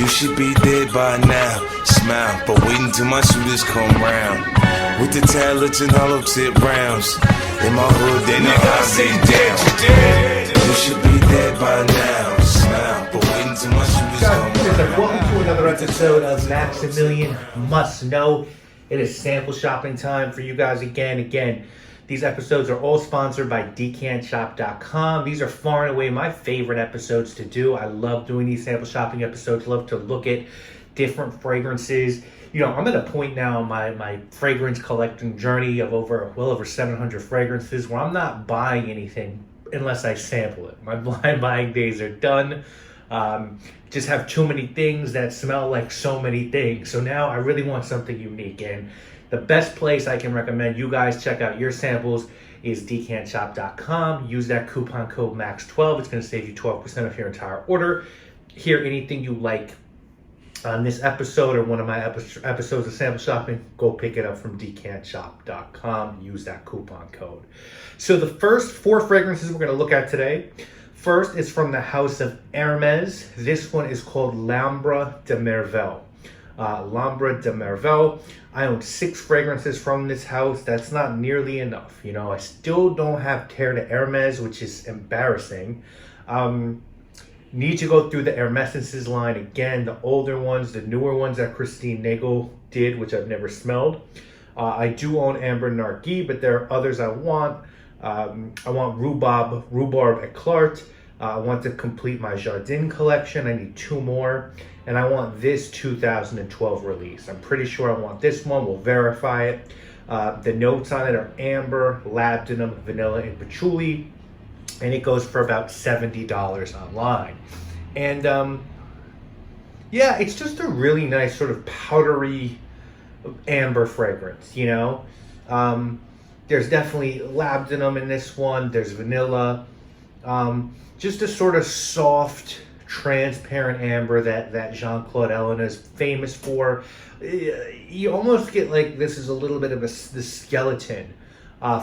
You should be dead by now. Smile, but wait until my shooters come round. With the talents and hollow tip rounds. In my hood, they know I say down. You should be dead by now. Smile, but wait until my shooters come round. Welcome to another episode of Maximilian Must Know. It is sample shopping time for you guys again. These episodes are all sponsored by decantshop.com. These are far and away my favorite episodes to do. I love doing these sample shopping episodes. Love to look at different fragrances. You know, I'm at a point now in my fragrance collecting journey of well over 700 fragrances where I'm not buying anything unless I sample it. My blind buying days are done. Just have too many things that smell like so many things. So now I really want something unique. And the best place I can recommend you guys check out your samples is decantshop.com. Use that coupon code MAX12. It's going to save you 12% of your entire order. Hear anything you like on this episode or one of my episodes of sample shopping, go pick it up from decantshop.com. Use that coupon code. So the first 4 fragrances we're going to look at today. First is from the house of Hermès. This one is called L'Ambre de Merveilles. L'Ambre de Merveilles. I own 6 fragrances from this house. That's not nearly enough. You know, I still don't have Terre de Hermès, which is embarrassing. Need to go through the Hermessences line again, the older ones, the newer ones that Christine Nagel did, which I've never smelled. I do own Amber Narguilé, but there are others I want. I want Rhubarb Eclart. I want to complete my Jardin collection. I need 2 more. And I want this 2012 release. I'm pretty sure I want this one. We'll verify it. The notes on it are amber, labdanum, vanilla, and patchouli. And it goes for about $70 online. And yeah, it's just a really nice sort of powdery amber fragrance, you know. There's definitely labdanum in this one. There's vanilla. Just a sort of soft, transparent amber that Jean-Claude Ellena is famous for. You almost get like this is a little bit of the skeleton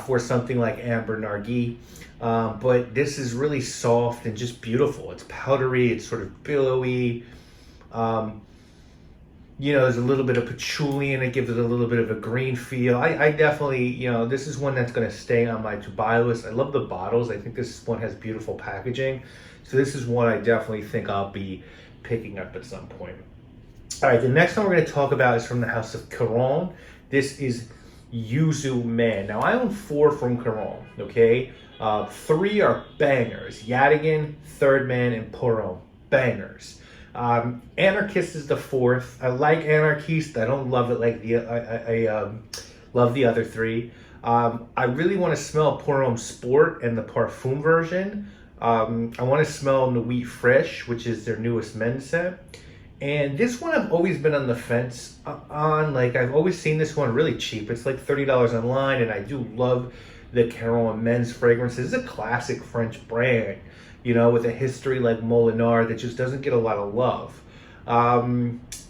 for something like Amber Narguilé. But this is really soft and just beautiful. It's powdery. It's sort of billowy. You know, there's a little bit of patchouli in it, gives it a little bit of a green feel. I definitely, you know, this is one that's going to stay on my to-buy list. I love the bottles. I think this one has beautiful packaging. So this is one I definitely think I'll be picking up at some point. All right, the next one we're going to talk about is from the house of Caron. This is Yuzu Man. Now, I own 4 from Caron, okay? 3 are bangers. Yadigan, Third Man, and Poron. Bangers. Anarchist is the 4th. I like Anarchiste. I don't love it like I love the other 3. I really want to smell Poron Sport and the Parfum version. I want to smell Nuit Fresh, which is their newest men's scent. And this one I've always been on the fence on. Like, I've always seen this one really cheap. It's like $30 online, and I do love the Caron men's fragrances. It's a classic French brand, you know, with a history like Molinard that just doesn't get a lot of love.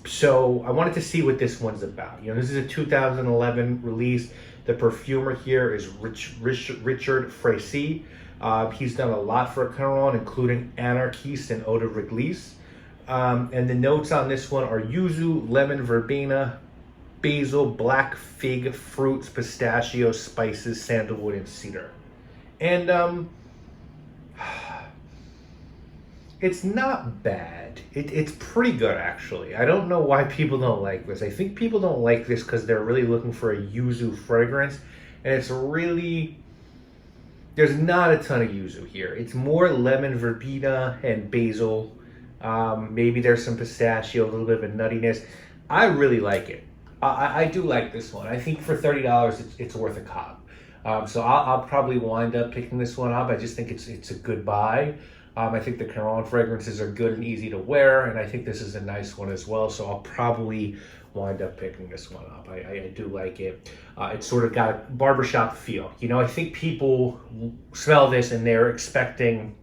So I wanted to see what this one's about. You know, this is a 2011 release. The perfumer here is Richard Fraissy. He's done a lot for Caron, including Anarchiste and Eau de Réglisse. And the notes on this one are yuzu, lemon verbena, basil, black fig, fruits, pistachio, spices, sandalwood, and cedar. And it's not bad. It's pretty good, actually. I don't know why people don't like this. I think people don't like this because they're really looking for a yuzu fragrance. And it's really... There's not a ton of yuzu here. It's more lemon verbena and basil. Maybe there's some pistachio, a little bit of a nuttiness. I really like it. I do like this one. I think for $30, it's worth a cop. So I'll probably wind up picking this one up. I just think it's a good buy. I think the Caron fragrances are good and easy to wear, and I think this is a nice one as well. So I'll probably wind up picking this one up. I do like it. It's sort of got a barbershop feel. You know, I think people smell this and they're expecting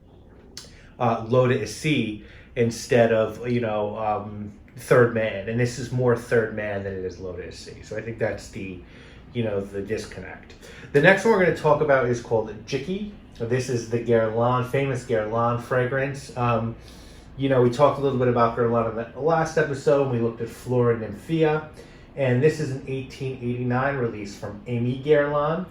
L'Eau d'Issy instead of, you know, Third Man, and this is more Third Man than it is L'Eau d'Issy. So I think that's the, you know, the disconnect. The next one we're going to talk about is called Jicky. So this is the Guerlain, famous Guerlain fragrance. You know, we talked a little bit about Guerlain in the last episode. We looked at Flora Nymphaea. And this is an 1889 release from Aimé Guerlain.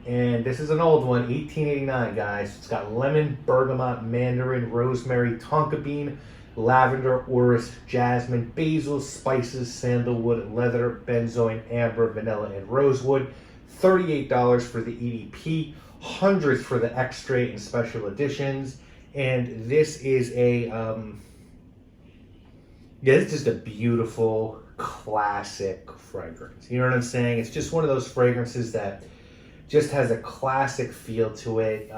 And this is an old one, 1889, guys. It's got lemon, bergamot, mandarin, rosemary, tonka bean, lavender, orris, jasmine, basil, spices, sandalwood, leather, benzoin, amber, vanilla, and rosewood. $38 for the EDP, hundreds for the extra and special editions. And this is it's just a beautiful, classic fragrance. You know what I'm saying? It's just one of those fragrances that just has a classic feel to it.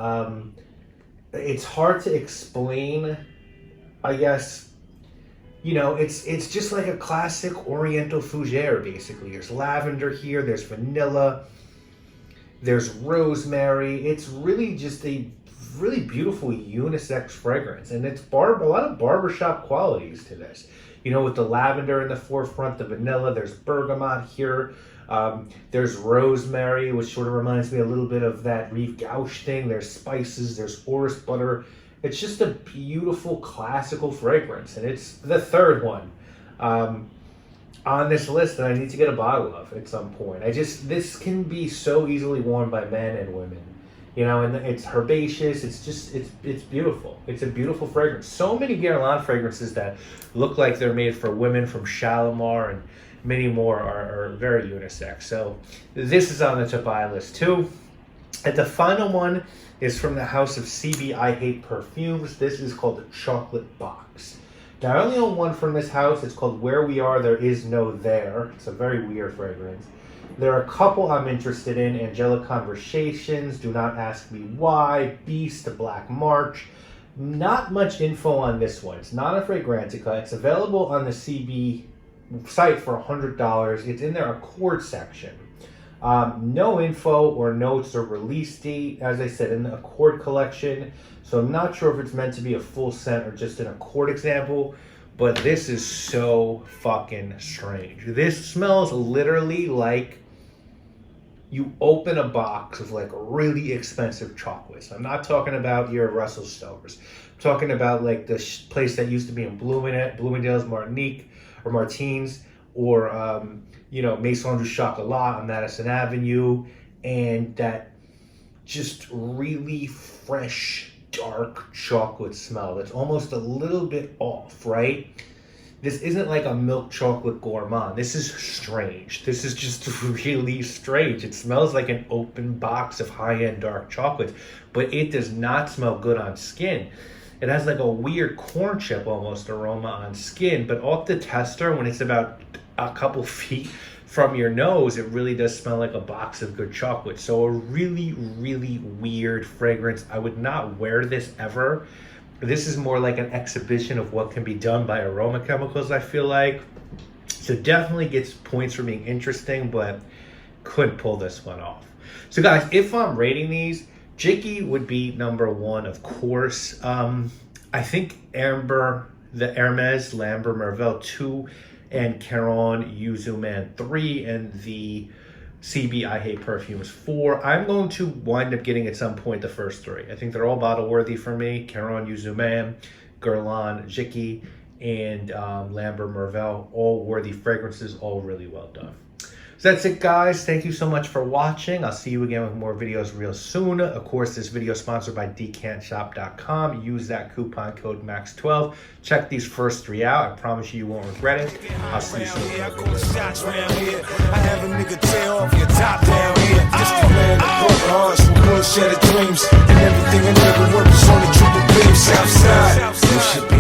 It's hard to explain, I guess. You know, it's just like a classic Oriental fougere, basically. There's lavender here, there's vanilla, there's rosemary. It's really just a really beautiful unisex fragrance, and it's a lot of barbershop qualities to this. You know, with the lavender in the forefront, the vanilla, there's bergamot here. There's rosemary, which sort of reminds me a little bit of that Rive Gauche thing. There's spices, there's orris butter. It's just a beautiful classical fragrance, and it's the third one on this list that I need to get a bottle of at some point. This can be so easily worn by men and women. You know, and it's herbaceous. It's beautiful. It's a beautiful fragrance. So many Guerlain fragrances that look like they're made for women, from Shalimar and many more, are very unisex. So this is on the to buy list too. And the final one is from the house of CB I Hate Perfumes. This is called the Chocolate Box. Now, I only own one from this house. It's called Where We Are, There Is No There. It's a very weird fragrance. There are a couple I'm interested in: Angelic Conversations, Do Not Ask Me Why, Beast, Black March. Not much info on this one. It's not a Fragrantica. It's available on the CB site for $100. It's in their Accord section. No info or notes or release date, as I said, in the Accord collection. So I'm not sure if it's meant to be a full scent or just an Accord example. But this is so fucking strange. This smells literally like you open a box of like really expensive chocolates. I'm not talking about your Russell Stovers. I'm talking about like the place that used to be in Bloomingdale's Martinique or Martins, or you know, Maison du Chocolat on Madison Avenue, and that just really fresh, dark chocolate smell that's almost a little bit off, right? This isn't like a milk chocolate gourmand. This is strange. This is just really strange. It smells like an open box of high-end dark chocolates, but it does not smell good on skin. It has like a weird corn chip almost aroma on skin, but off the tester, when it's about a couple feet from your nose, it really does smell like a box of good chocolate. So a really, really weird fragrance. I would not wear this ever. This is more like an exhibition of what can be done by aroma chemicals, I feel like. So definitely gets points for being interesting, but couldn't pull this one off. So guys, if I'm rating these, Jicky would be number one, of course. I think the Hermès Lambert Merveilles 2, and Caron Yuzu Man 3, and the CB I Hate Perfumes 4. I'm going to wind up getting at some point the first three. I think they're all bottle worthy for me. Caron Yuzu Man, Guerlain, Jicky, and Lambert Merveilles, all worthy fragrances, all really well done. So that's it, guys. Thank you so much for watching. I'll see you again with more videos real soon. Of course, this video is sponsored by decantshop.com. Use that coupon code MAX12. Check these first three out. I promise you won't regret it. I'll see you soon. I have a nigga tear off your top down here. Just a man that broke hearts from bullshit dreams. And everything I never worked is on the triple beam. Southside.